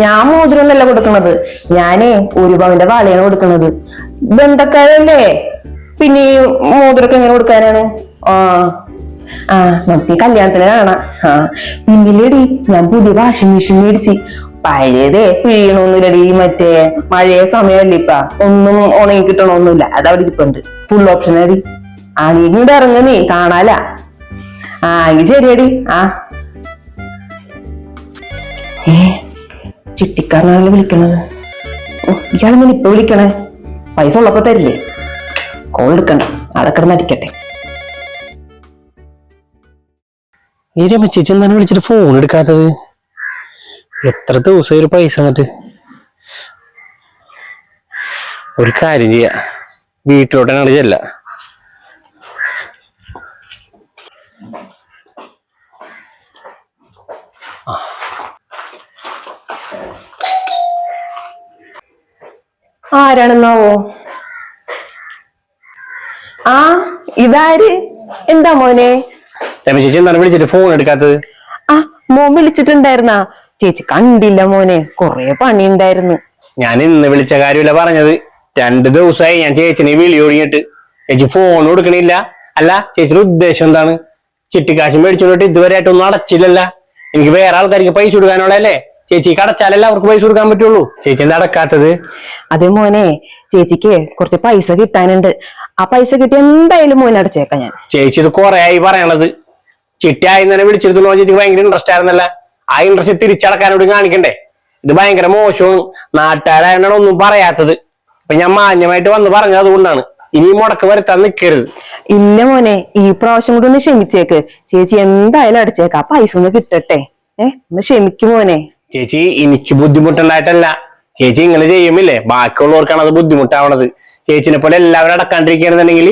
ഞാൻ മോതിരൊന്നല്ല കൊടുക്കണത്, ഞാനേ ഒരു പവന്റെ വളയാണ് കൊടുക്കണത്. ബന്ധക്കാരല്ലേ, പിന്നെ ഈ മോതിരൊക്കെ എങ്ങനെ കൊടുക്കാനാണ്? ആ നമുക്ക് കല്യാണത്തിന് കാണാം. പിന്നില്ലേടി ഞാൻ പുതിയ വാഷിംഗ് മെഷീൻ മേടിച്ച്. പഴയതേ പിഴിയണൊന്നുമില്ലടി, മറ്റേ മഴയ സമയമല്ലേ ഇപ്പ, ഒന്നും ഉണങ്ങി കിട്ടണമൊന്നുമില്ല. അതവിടെ ഇരിപ്പുണ്ട്, ഫുൾ ഓപ്ഷൻ അടി. നീ ഇങ്ങോട്ട് ഇറങ്ങ, നീ കാണാല. എങ്കിൽ ശരിയടി. ചിട്ടിക്കാരനാണല്ലോ വിളിക്കണത്. ഇയാളെങ്ങനെ ഇപ്പൊ വിളിക്കണേ? പൈസ ഉള്ളപ്പോ തരില്ലേ? കോൾ എടുക്കണ്ട, അതൊക്കെ നടിക്കട്ടെ. ഈ രമച്ചേച്ചി എന്താണ് വിളിച്ചിട്ട് ഫോൺ എടുക്കാത്തത്? എത്ര ദിവസം ഒരു പൈസ എന്നിട്ട്? ഒരു കാര്യം ചെയ്യാ, വീട്ടിലോട്ടാണ് ചെല്ല. ആരാണെന്നാവോ? ഇതാര്? എന്താ മോനെ? രമചേച്ചി എന്താണ് വിളിച്ചിട്ട് ഫോൺ എടുക്കാത്തത്? മോൻ വിളിച്ചിട്ടുണ്ടായിരുന്നാ? ചേച്ചി കണ്ടില്ല മോനെ, കൊറേ പണി ഉണ്ടായിരുന്നു. ഞാൻ ഇന്ന് വിളിച്ച കാര്യമില്ല പറഞ്ഞത്. 2 ദിവസമായി ഞാൻ ചേച്ചിനെ വിളി ഒഴിഞ്ഞിട്ട്. ചേച്ചി ഫോൺ കൊടുക്കണില്ല. അല്ല, ചേച്ചിയുടെ ഉദ്ദേശം എന്താണ്? ചിട്ടിക്കാശ് മേടിച്ചോണ്ടിട്ട് ഇതുവരെ ആയിട്ടൊന്നും അടച്ചില്ലല്ല. എനിക്ക് വേറെ ആൾക്കാർക്ക് പൈസ കൊടുക്കാനുള്ളതല്ലേ? ചേച്ചിക്ക് അടച്ചാലല്ലേ അവർക്ക് പൈസ കൊടുക്കാൻ പറ്റുള്ളൂ. ചേച്ചി എന്താ അടക്കാത്തത്? അതെ മോനെ, ചേച്ചിക്ക് കുറച്ച് പൈസ കിട്ടാനുണ്ട്. ആ പൈസ കിട്ടി എന്തായാലും മോനെ അടച്ചേക്കാം ഞാൻ. ചേച്ചി ഇത് കൊറേ ആയി പറയണത്. ചിട്ടി ആയി തന്നെ വിളിച്ചെടുത്തോളൂ. ചേച്ചിക്ക് ഭയങ്കര ഇൻട്രസ്റ്റ് ആയിരുന്നല്ല. ആ ഇൻട്രസ്റ്റ് തിരിച്ചടക്കാനോട് കാണിക്കണ്ടേ? ഇത് ഭയങ്കര മോശവും. നാട്ടുകാരായതുകൊണ്ടാണ് ഒന്നും പറയാത്തത്. അപ്പൊ ഞാൻ മാന്യമായിട്ട് വന്ന് പറഞ്ഞത് അതുകൊണ്ടാണ്. ഇനി മുടക്ക് വരുത്താൻ നിൽക്കരുത്. ഇല്ല മോനെ, ഈ പ്രാവശ്യം കൂടി ഒന്ന് ക്ഷമിച്ചേക്ക്. ചേച്ചി എന്തായാലും അടച്ചേക്കാം. ആ പൈസ ഒന്ന് കിട്ടട്ടെ. ഒന്ന് ക്ഷമിക്കും മോനെ. ചേച്ചി എനിക്ക് ബുദ്ധിമുട്ടുണ്ടായിട്ടല്ല. ചേച്ചി ഇങ്ങനെ ചെയ്യുമില്ലേ, ബാക്കിയുള്ളവർക്കാണ് അത് ബുദ്ധിമുട്ടാവണത്. ചേച്ചിനെ പോലെ എല്ലാവരും അടക്കാണ്ടിരിക്കുകയാണെന്നുണ്ടെങ്കിൽ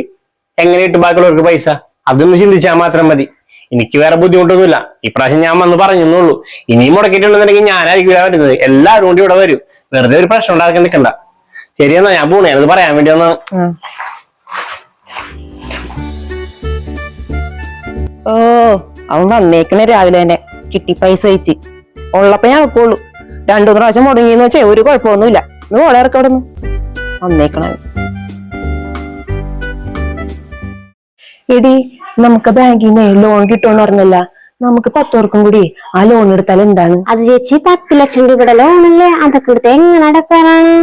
എങ്ങനെ കിട്ടും ബാക്കിയുള്ളവർക്ക് പൈസ? അതൊന്ന് ചിന്തിച്ചാൽ മാത്രം മതി. എനിക്ക് വേറെ ബുദ്ധിമുട്ടൊന്നുമില്ല. ഇപ്രാവശ്യം ഞാൻ വന്ന് പറഞ്ഞെന്നുള്ളൂ. ഇനിയും മുടക്കിയിട്ടുണ്ടെന്നുണ്ടെങ്കിൽ ഞാനായിരിക്കും വരുന്നത്. എല്ലാവരും കൂടി ഇവിടെ വരും. വെറുതെ ഒരു പ്രശ്നം ഉണ്ടാക്കാൻ നിൽക്കണ്ട. ശരിയെന്നാ, ഞാൻ പോണേ. അത് പറയാൻ വേണ്ടി ഒന്ന്. അവൻ വന്നേക്കണേ രാവിലെ തന്നെ. കിട്ടി പൈസ അയച്ച് ഉള്ളപ്പോ ഞാൻ വെക്കുള്ളൂ. 2-3 പ്രാവശ്യം മുടങ്ങിയെന്ന് വെച്ചാൽ ഒരു കുഴപ്പമൊന്നുമില്ല. ഓളെ ഇറക്കി അവിടെ നിന്ന് വന്നേക്കണ. എടി, നമുക്ക് ബാങ്കിൽ നിന്ന് ലോൺ കിട്ടുമെന്ന് പറഞ്ഞല്ല. നമുക്ക് 10 പേർക്കും കൂടി ആ ലോൺ എടുത്താൽ എന്താണ്? അത് ചേച്ചി 10 ലക്ഷം രൂപയുടെ ലോണല്ലേ, അതൊക്കെ എടുത്ത് എങ്ങനെ അടക്കാനാണ്?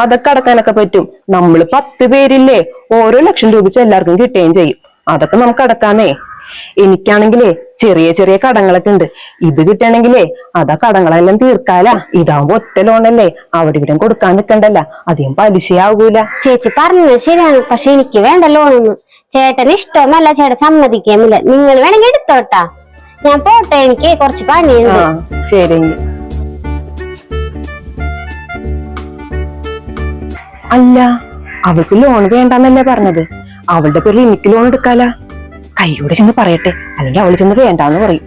അതൊക്കെ അടക്കാനൊക്കെ പറ്റും. നമ്മള് 10 പേരില്ലേ, ഓരോ ലക്ഷം രൂപ എല്ലാവർക്കും കിട്ടുകയും ചെയ്യും. അതൊക്കെ നമുക്ക് അടക്കാന്നേ. എനിക്കാണെങ്കിലേ ചെറിയ ചെറിയ കടങ്ങളൊക്കെ ഉണ്ട്. ഇത് കിട്ടണെങ്കിലേ അതാ കടങ്ങളെല്ലാം തീർക്കാല. ഇതാവുമ്പോ ഒറ്റ ലോണല്ലേ, അവിടെ ഇവിടെ കൊടുക്കാൻ നിൽക്കണ്ടല്ല. അധികം പലിശയാകൂല. ചേച്ചി പറഞ്ഞത് ശരിയാണ്, പക്ഷെ എനിക്ക് വേണ്ട ലോണൊന്നും. ചേട്ടന് ഇഷ്ടമല്ല, ചേട്ടൻ സമ്മതിക്കാമില്ല. നിങ്ങൾ വേണമെങ്കിൽ എടുത്തോട്ടാ, ഞാൻ പോട്ടെ, എനിക്ക് കുറച്ച് പണിയുണ്ട്. ശരി. അല്ല, അവൾക്ക് ലോൺ വേണ്ടെന്നല്ലേ പറഞ്ഞത്? അവളുടെ പേരിൽ എനിക്ക് ലോൺ എടുക്കാല. കൈയോടെ ചെന്ന് പറയട്ടെ, അല്ലെങ്കിൽ അവള് ചെന്ന് വേണ്ടാന്ന് പറയും.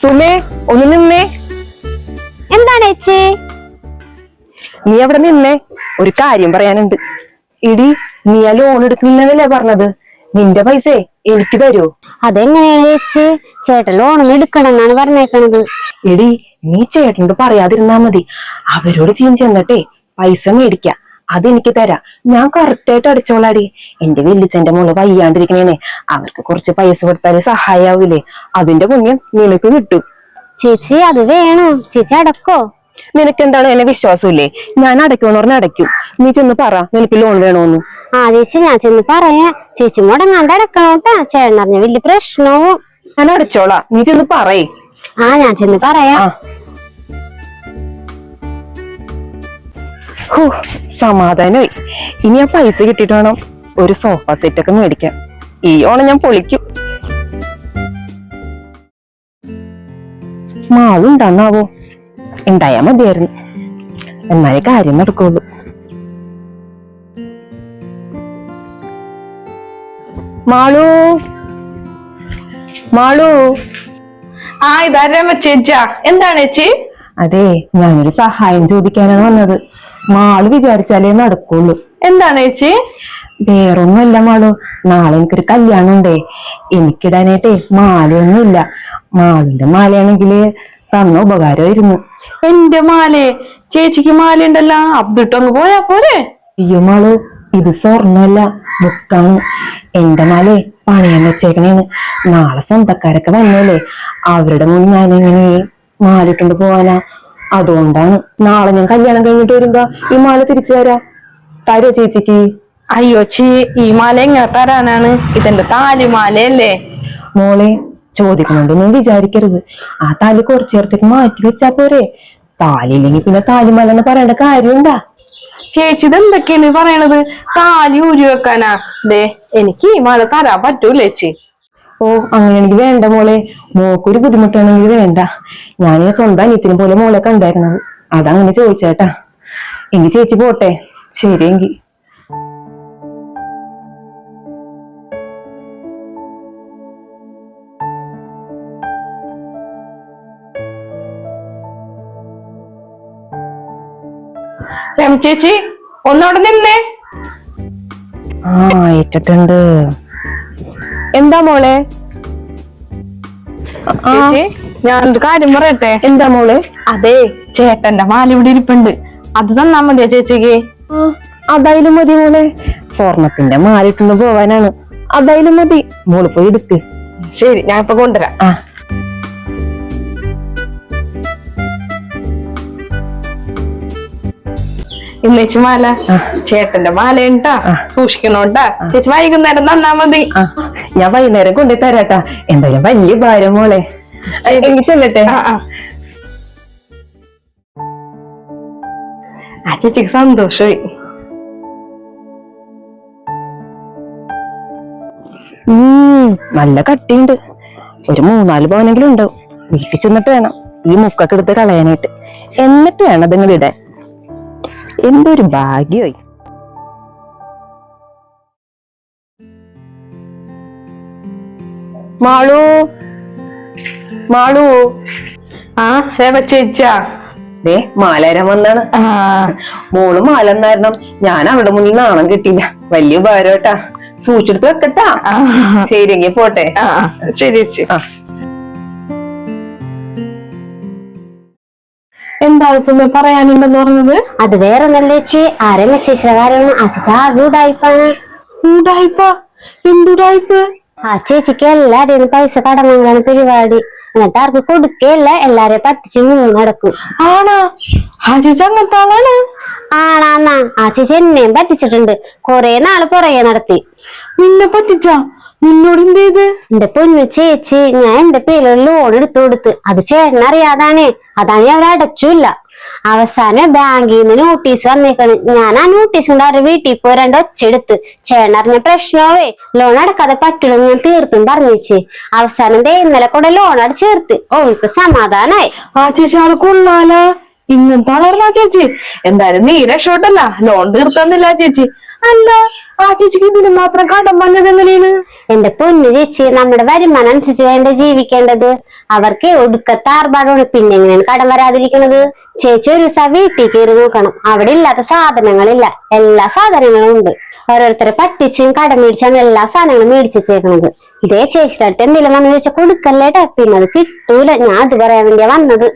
സുമേ, ഒന്ന് നിന്നേ. എന്താണ് ചേച്ചി? നീ അവിടെ നിന്നേ, ഒരു കാര്യം പറയാനുണ്ട്. ഇടി, നീ ആ ലോൺ എടുക്കുന്നില്ലെന്നല്ലേ പറഞ്ഞത്? നിന്റെ പൈസ എനിക്ക് തരുമോ? അതെങ്ങനെയാണ് ചേച്ചി? ചേട്ടൻ ലോണൊന്നും എടുക്കണം എന്നാണ് പറഞ്ഞേക്കണത്. എടി, നീ ചേട്ടനോട് പറയാതിരുന്നാ മതി. അവരോട് ചെന്നിട്ടേ പൈസ മേടിക്ക. അതെനിക്ക് തരാം. ഞാൻ കറക്റ്റായിട്ട് അടിച്ചോളാടി. എന്റെ വല്യച്ഛന്റെ മോള് വയ്യാണ്ടിരിക്കണേനെ, അവർക്ക് കുറച്ച് പൈസ കൊടുത്താലേ സഹായാവൂലേ? അതിന്റെ പുണ്യം നിനക്ക് കിട്ടും. ചേച്ചി അത് വേണോ? ചേച്ചി അടക്കോ? നിനക്ക് എന്താണ് എന്നെ വിശ്വാസമില്ലേ? ഞാൻ അടയ്ക്കുമെന്ന് പറഞ്ഞാൽ അടയ്ക്കും. നീ ചെന്ന് പറ നിനക്ക് ലോൺ വേണോന്ന്. ചേച്ചി, ഞാൻ ചെന്ന് പറയാ. ചേച്ചി മുടങ്ങാണ്ട് അടക്കണോട്ടാ. ചേട്ടൻ അറിഞ്ഞ വലിയ പ്രശ്നവും. ഞാൻ അടച്ചോളാം, നീ ചെന്ന് പറയേ. ഞാൻ ചെന്ന് പറയാ. സമാധാനമായി. ഇനി ആ പൈസ കിട്ടിയിട്ട് വേണം ഒരു സോഫ സെറ്റ് ഒക്കെ മേടിക്കാൻ. ഈ ഓണം ഞാൻ പൊളിക്കും. മാവുണ്ടാന്നാവോ? ഉണ്ടായാ മതിയായിരുന്നു, എന്നാലേ കാര്യം നടക്കുള്ളൂ. മാളു, മാളു. ഇതാരാ ചേച്ചാ? എന്താണ് ചേച്ചി? അതെ, ഞാനൊരു സഹായം ചോദിക്കാനാണ് വന്നത്. മാള് വിചാരിച്ചാലേ നടക്കുള്ളൂ. എന്താണ് ചേച്ചി? വേറൊന്നുമല്ല മാളു, നാളെ എനിക്കൊരു കല്യാണം ഉണ്ടേ. എനിക്കിടാനായിട്ടേ മാലയൊന്നും ഇല്ല. മാളിന്റെ മാലയാണെങ്കില് തന്ന ഉപകാരമായിരുന്നു. എന്റെ മാലേ, ചേച്ചിക്ക് മാല ഉണ്ടല്ലോ, അബ്ദിട്ടൊന്ന് പോയാ പോരെ? അയ്യോ മോള്, ഇത് സ്വർണ്ണല്ല, മുത്താണ്. എന്റെ മാലേ പണയം വെച്ചേക്കണേന്ന്. നാളെ സ്വന്തക്കാരൊക്കെ വന്നല്ലേ, അവരുടെ മുന്നിൽ ഞാനെങ്ങനെ മാലിട്ടുണ്ട് പോവാനാ. അതുകൊണ്ടാണ് നാളെ ഞാൻ കല്യാണം കഴിഞ്ഞിട്ട് വരുമ്പോ ഈ മാല തിരിച്ചു തരാ. തരോ ചേച്ചിക്ക്? അയ്യോ ഈ മാല എങ്ങനെ തരാനാണ്? ഇതെന്റെ താലിമാലയല്ലേ. മോളെ, ചോദിക്കണോണ്ടൊന്നും വിചാരിക്കരുത്. ആ താലി കുറച്ചു നേരത്തേക്ക് മാറ്റി വെച്ചാ പോരെ. താലി ഇല്ലെങ്കിൽ പിന്നെ താലിമാല എന്ന് പറയേണ്ട കാര്യമുണ്ടാ? ചേച്ചി ഇതെന്തൊക്കെയാണ് പറയണത്? താലി ഊരി വെക്കാനാ? ദേ, എനിക്ക് ഈ മാല തരാൻ പറ്റൂല ചേച്ചി. ഓ, അങ്ങനെയാണെങ്കിൽ വേണ്ട മോളെ. മോക്കൊരു ബുദ്ധിമുട്ടാണെങ്കിൽ വേണ്ട. ഞാൻ സ്വന്തം അനിയത്തിനെ പോലെ മോളെ കണ്ടായിരുന്നത്, അതങ്ങനെ ചോദിച്ചേട്ടാ. എങ്കിൽ ചേച്ചി പോട്ടെ. ശരിയെങ്കിൽ. രമ ചേച്ചി, ഒന്നവിടെ നിന്നേ. ഇട്ടിട്ടുണ്ട്. എന്താ മോളെ? ചേച്ചി, ഞാനൊരു കാര്യം പറയട്ടെ? എന്താ മോളെ? അതെ, ചേട്ടന്റെ മാല ഇവിടെ ഇരിപ്പുണ്ട്, അത് തന്നാ മതിയാ ചേച്ചിക്ക്? അതായാലും മതി മോളെ. സ്വർണത്തിന്റെ മാലിട്ടുണ്ട് പോവാനാണ്. അതായാലും മതി, മോള് പോയി എടുക്ക്. ശരി, ഞാൻ ഇപ്പൊ കൊണ്ടുവരാം. ഇന്നേച്ചി മാല ചേട്ടന്റെ മാലയുണ്ടാ, സൂക്ഷിക്കണോട്ടാ. ചേച്ചി വൈകുന്നേരം തന്നാ മതി. ഞാൻ വൈകുന്നേരം കൊണ്ടു തരാട്ടാ. എന്തായാലും വലിയ ഭാരം മോളെ. എനിക്ക് ചെല്ലട്ടെ. ആ ചേച്ചിക്ക് സന്തോഷമായി. നല്ല കട്ടിയുണ്ട്. ഒരു 3-4 പവനെങ്കിലും ഉണ്ടാവും. വീട്ടിൽ ചെന്നിട്ട് വേണം ഈ മുക്കൊക്കെ എടുത്ത് കളയാനായിട്ട്. എന്നിട്ട് വേണം അതിങ്ങനെ ഇടാൻ. എന്തൊരു ഭാഗ്യമായി. മാളു, മാളു. രമ ചേച്ചാ, മാലേരം വന്നാണ്. മോള് മാല എന്നായിരുന്നു. ഞാൻ അവിടെ മുന്നിൽ നാണം കിട്ടില്ല. വലിയ ഉപകാരട്ടാ. സൂക്ഷിച്ചെടുത്ത് വെക്കട്ടാ. ശരിയെങ്കിൽ പോട്ടെ. ശരി ചേച്ചി. എന്താണ് സുമ പറയാനുണ്ടെന്ന് പറഞ്ഞത്? അത് വേറെ ഒന്നല്ല ചേച്ചി, ആരെ മെസ്സേജ് കാര്യമാണ്. എന്തുടായ്പ? ആ ചേച്ചിക്ക് എല്ലാരെയും പൈസ കടമകളാണ് പരിപാടി. എന്നിട്ട് ആർക്ക് കൊടുക്കുകയല്ല, എല്ലാരെയും പറ്റിച്ച് നടക്കും. ആണാ? ആ ചേച്ചി അങ്ങനത്തെ ആളാണ്? ആണാന്നാ. ആ ചേച്ചി എന്നെയും പറ്റിച്ചിട്ടുണ്ട്. കൊറേ നാള് പുറകെ നടത്തി. നിന്നെ പറ്റിച്ചാ? നിന്നോട് എന്ത് ചെയ്ത്? എന്റെ പൊന്നു ചേച്ചി, ഞാൻ എന്റെ പേരിൽ ലോൺ എടുത്തു കൊടുത്ത്. അത് ചേട്ടനറിയാതാണ്. അതാണ് ഞാൻ അടച്ചില്ല. അവസാനം ബാങ്കിൽ നിന്ന് നോട്ടീസ് വന്നേക്കാണ്. ഞാൻ ആ നോട്ടീസ് കൊണ്ട് അവരുടെ വീട്ടിൽ പോയി 2 ഒച്ചെടുത്ത്. ചേട്ടനറിഞ്ഞ പ്രശ്നമാവേ, ലോൺ അടക്കാതെ പറ്റില്ലെന്ന് ഞാൻ തീർത്തും പറഞ്ഞേച്ചി. അവസാനം ഇന്നലെ കൂടെ ലോൺ അടച്ച് ചേർത്ത്. ഓൾക്ക് സമാധാനായി. ആ ചേച്ചി ആള് കൊള്ളാല. ഇങ്ങനത്തെ ആളല്ല ചേച്ചി. എന്തായാലും നീ രക്ഷോട്ടല്ല, ലോൺ തീർത്തന്നില്ല ചേച്ചി. അല്ല, ആ ചേച്ചിക്ക് ഇതിന് മാത്രം കടം വന്നത് എങ്ങനെയാണ്? എന്റെ പൊന്നു ചേച്ചി, നമ്മുടെ വരുമാനം അനുസരിച്ച് വേണ്ട ജീവിക്കേണ്ടത്. അവർക്ക് ഒടുക്കത്തെ ആർഭാടമാണ്. പിന്നെ എങ്ങനെയാണ് കടം വരാതിരിക്കുന്നത്? ചേച്ചി ഒരു ദിവസം വീട്ടിൽ കയറി നോക്കണം. അവിടെ ഇല്ലാത്ത സാധനങ്ങളില്ല, എല്ലാ സാധനങ്ങളും ഉണ്ട്. ഓരോരുത്തരെ പറ്റിച്ചും കടം മേടിച്ചാണ് എല്ലാ സാധനങ്ങളും മേടിച്ചു വെച്ചേക്കണത്. ഇതേ ചേച്ചിട്ട് എന്തെങ്കിലും വന്നു ചോദിച്ചാൽ കൊടുക്കല്ലേട്ടാ. പിന്നെ അത് കിട്ടൂല. ഞാൻ അത് പറയാൻ വേണ്ടിയാ വന്നത്.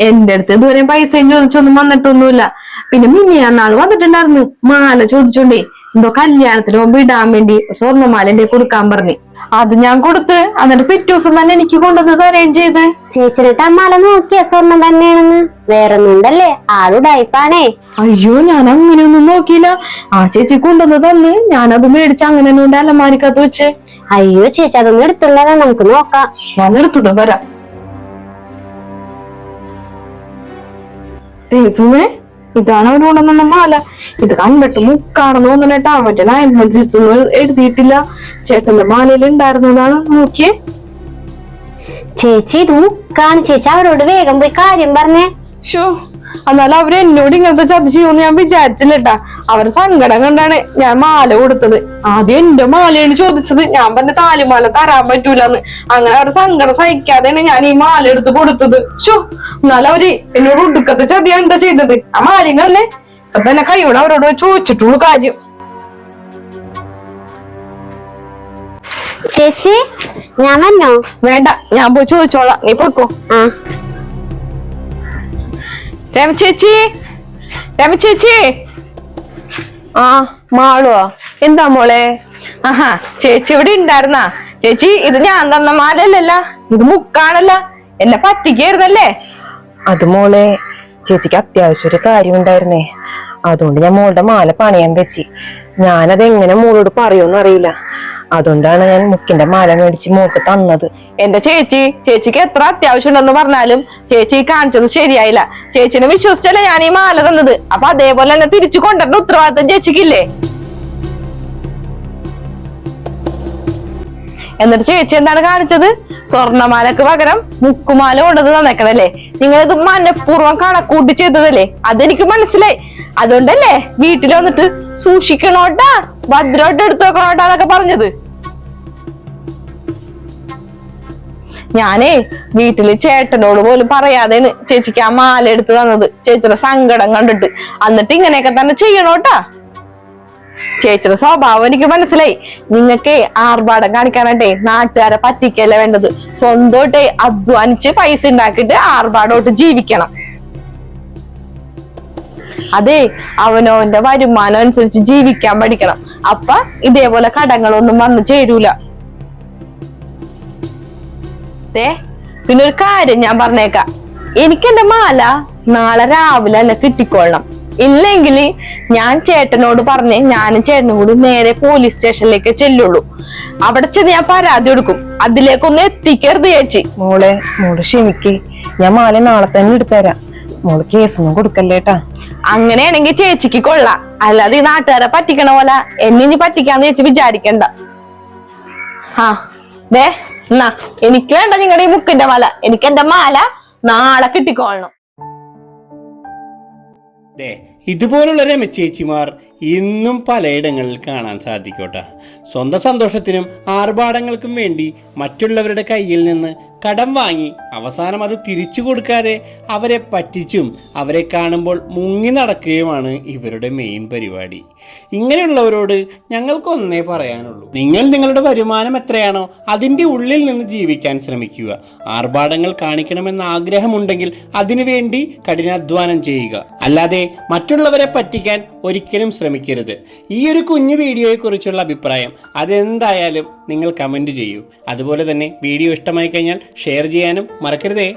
എന്റെ അടുത്ത് ഇതുവരെ പൈസയും ചോദിച്ചൊന്നും വന്നിട്ടൊന്നുമില്ല. പിന്നെ മിനിയാന്നാള് വന്നിട്ടുണ്ടായിരുന്നു, മാല ചോദിച്ചോണ്ടേ. എന്തോ കല്യാണത്തിന് മുമ്പ് ഇടാൻ വേണ്ടി സ്വർണ്ണമാല എന്റെ കൊടുക്കാൻ പറഞ്ഞു. അത് ഞാൻ കൊടുത്ത്. എന്നിട്ട് പിറ്റേ ദിവസം തന്നെ എനിക്ക് കൊണ്ടുവന്ന് തരുകയും ചെയ്ത്. ചേച്ചിട്ട് ആ മാല നോക്കിയ സ്വർണം തന്നെയാണെന്ന്. വേറൊന്നുണ്ടല്ലേ, ആളുടായിപ്പാണേ. അയ്യോ, ഞാൻ അങ്ങനെയൊന്നും നോക്കിയില്ല. ആ ചേച്ചി കൊണ്ടുവന്ന് തന്ന് ഞാനത് മേടിച്ച് അങ്ങനെ കൊണ്ട് അലമാരിക്കകത്ത് വെച്ച്. അയ്യോ ചേച്ചി, അതൊന്നും എടുത്തുള്ളതാ, നമുക്ക് നോക്കാം. ഞാൻ എടുത്തിട്ട് വരാം. സുമേ, ഇതാണ് അവര് കൊണ്ടുവന്ന മാല. ഇത് കണ്ടിട്ട് മുക്കാണെന്ന് തോന്നണേട്ടാ. മറ്റേ നയൻമൻസിച്ചൊന്നും എഴുതിയിട്ടില്ല. ചേട്ടന്റെ മാലയിൽ ഉണ്ടായിരുന്നതാണ്. നോക്കിയേ ചേച്ചി, ഇത് മുക്കാണ്. ചേച്ചി അവരോട് വേഗം പോയി കാര്യം പറഞ്ഞേ. ഷോ, എന്നാലും അവര് എന്നോട് ഇങ്ങനത്തെ ചതി ചെയ്യുമെന്ന് ഞാൻ വിചാരിച്ചില്ലട്ടാ. അവര് സങ്കടം കണ്ടാണ് ഞാൻ മാല കൊടുത്തത്. ആദ്യം എന്റെ മാലയാണ് ചോദിച്ചത്. ഞാൻ പറഞ്ഞ താലിമാല തരാൻ പറ്റൂലെന്ന്. അങ്ങനെ അവരുടെ സങ്കടം സഹിക്കാതെയാണ് ഞാൻ ഈ മാല എടുത്ത് കൊടുത്തത്. ഷോ, എന്നാലും അവര് എന്നോട് ഒടുക്കത്തെ ചതിയാണ് എന്താ ചെയ്തത്. ആ മാലിങ്ങളല്ലേ അപ്പൊ തന്നെ കൈയോട് അവരോട് ചോദിച്ചിട്ടുള്ളൂ കാര്യം. ചേച്ചി, ഞാൻ വന്നോ? വേണ്ട, ഞാൻ പോയി ചോദിച്ചോളാം. നീ പോയിക്കോ. ആ രമ ചേച്ചി, രമ ചേച്ചി. ആ മാളുവാ, എന്താ മോളെ? ആഹാ, ചേച്ചി ഇവിടെ ഉണ്ടായിരുന്ന? ചേച്ചി, ഇത് ഞാൻ തന്ന മാലല്ലല്ല, ഇത് മുക്കാണല്ല. എന്നെ പറ്റിക്കായിരുന്നല്ലേ? അത് മോളെ, ചേച്ചിക്ക് അത്യാവശ്യം ഒരു കാര്യം ഉണ്ടായിരുന്നേ, അതുകൊണ്ട് ഞാൻ മോളുടെ മാല പണയാൻ വെച്ച്. ഞാനത് എങ്ങനെ മോളോട് പറയുമെന്ന് അറിയില്ല, അതുകൊണ്ടാണ് ഞാൻ മുക്കിന്റെ മാല മേടിച്ച് മോൾക്ക് തന്നത്. എന്റെ ചേച്ചിക്ക് എത്ര അത്യാവശ്യം ഉണ്ടെന്ന് പറഞ്ഞാലും ചേച്ചി കാണിച്ചത് ശരിയായില്ല. ചേച്ചിനെ വിശ്വസിച്ചല്ലേ ഞാൻ ഈ മാല തന്നത്. അപ്പൊ അതേപോലെ തന്നെ തിരിച്ചു കൊണ്ടുവരുന്ന ഉത്തരവാദിത്തം ചേച്ചിക്കില്ലേ? എന്നിട്ട് ചേച്ചി എന്താണ് കാണിച്ചത്? സ്വർണ്ണമാലക്ക് പകരം മുക്കുമാല കൊണ്ടത് തന്നേക്കണല്ലേ? നിങ്ങളിത് മനഃപൂർവ്വം കണക്കൂട്ടി ചെയ്തതല്ലേ? അതെനിക്ക് മനസ്സിലായി. അതുകൊണ്ടല്ലേ വീട്ടിൽ വന്നിട്ട് സൂക്ഷിക്കണോട്ടാ, ഭദ്രമായിട്ട് എടുത്തു വെക്കണോട്ടാ എന്നൊക്കെ പറഞ്ഞത്. ഞാനേ വീട്ടില് ചേട്ടനോട് പോലും പറയാതെയാണ് ചേച്ചിക്ക് ആ മാല എടുത്ത് തന്നത്, ചേച്ചിയുടെ സങ്കടം കണ്ടിട്ട്. എന്നിട്ട് ഇങ്ങനെയൊക്കെ തന്നെ ചെയ്യണോട്ടാ. ചേച്ചിയുടെ സ്വഭാവം എനിക്ക് മനസ്സിലായി. നിങ്ങൾക്കേ ആർഭാടം കാണിക്കാനായിട്ടേ നാട്ടുകാരെ പറ്റിക്കല്ലേ വേണ്ടത്. സ്വന്തമായിട്ടേ അധ്വാനിച്ച് പൈസ ഉണ്ടാക്കിയിട്ട് ആർഭാടോട്ട് ജീവിക്കണം. അതെ, അവനവന്റെ വരുമാനം അനുസരിച്ച് ജീവിക്കാൻ പഠിക്കണം. അപ്പൊ ഇതേപോലെ കടങ്ങളൊന്നും വന്ന് ചേരൂല. പിന്നെ ഒരു കാര്യം ഞാൻ പറഞ്ഞേക്കാം, എനിക്ക് എന്റെ മാല നാളെ രാവിലെ തന്നെ കിട്ടിക്കൊള്ളണം. ഇല്ലെങ്കിൽ ഞാൻ ചേട്ടനോട് പറഞ്ഞ് ഞാനും ചേട്ടനും കൂടി നേരെ പോലീസ് സ്റ്റേഷനിലേക്ക് ചെല്ലുള്ളൂ. അവിടെ ചെന്ന് ഞാൻ പരാതി കൊടുക്കും. അതിലേക്കൊന്നും എത്തിക്കരുത് ചേച്ചി. മോള് ക്ഷമിക്ക്, ഞാൻ മാല നാളെ തന്നെ എടുത്തുതരാം. മോള് കേസൊന്നും കൊടുക്കല്ലേട്ടാ. അങ്ങനെയാണെങ്കിൽ ചേച്ചിക്ക് കൊള്ളാം, അല്ലാതെ ഈ നാട്ടുകാരെ പറ്റിക്കണ പോലെ എന്നെ ഇനി പറ്റിക്കാന്ന് ചേച്ചി വിചാരിക്കണ്ട. ആ ദേ, എന്നാ എനിക്ക് വേണ്ട നിങ്ങളുടെ ഈ മുക്കിന്റെ മാല. എനിക്ക് എന്റെ മാല നാളെ കിട്ടിക്കൊള്ളണം. ഇതുപോലുള്ള രമചേച്ചിമാർ ഇന്നും പലയിടങ്ങളിൽ കാണാൻ സാധിക്കോട്ടെ. സ്വന്തം സന്തോഷത്തിനും ആർഭാടങ്ങൾക്കും വേണ്ടി മറ്റുള്ളവരുടെ കയ്യിൽ നിന്ന് കടം വാങ്ങി അവസാനം അത് തിരിച്ചു കൊടുക്കാതെ അവരെ പറ്റിച്ചും അവരെ കാണുമ്പോൾ മുങ്ങി നടക്കുകയുമാണ് ഇവരുടെ മെയിൻ പരിപാടി. ഇങ്ങനെയുള്ളവരോട് ഞങ്ങൾക്കൊന്നേ പറയാനുള്ളൂ, നിങ്ങൾ നിങ്ങളുടെ വരുമാനം എത്രയാണോ അതിൻ്റെ ഉള്ളിൽ നിന്ന് ജീവിക്കാൻ ശ്രമിക്കുക. ആർഭാടങ്ങൾ കാണിക്കണമെന്ന ആഗ്രഹമുണ്ടെങ്കിൽ അതിനുവേണ്ടി കഠിനാധ്വാനം ചെയ്യുക, അല്ലാതെ മറ്റുള്ളവരെ പറ്റിക്കാൻ ഒരിക്കലും ശ്രമിക്കരുത്. ഈ ഒരു കുഞ്ഞു വീഡിയോയെ കുറിച്ചുള്ള അഭിപ്രായം അതെന്തായാലും നിങ്ങൾ കമൻറ്റ് ചെയ്യൂ. അതുപോലെ തന്നെ വീഡിയോ ഇഷ്ടമായി കഴിഞ്ഞാൽ ഷെയർ ചെയ്യാനും മറക്കരുതേ.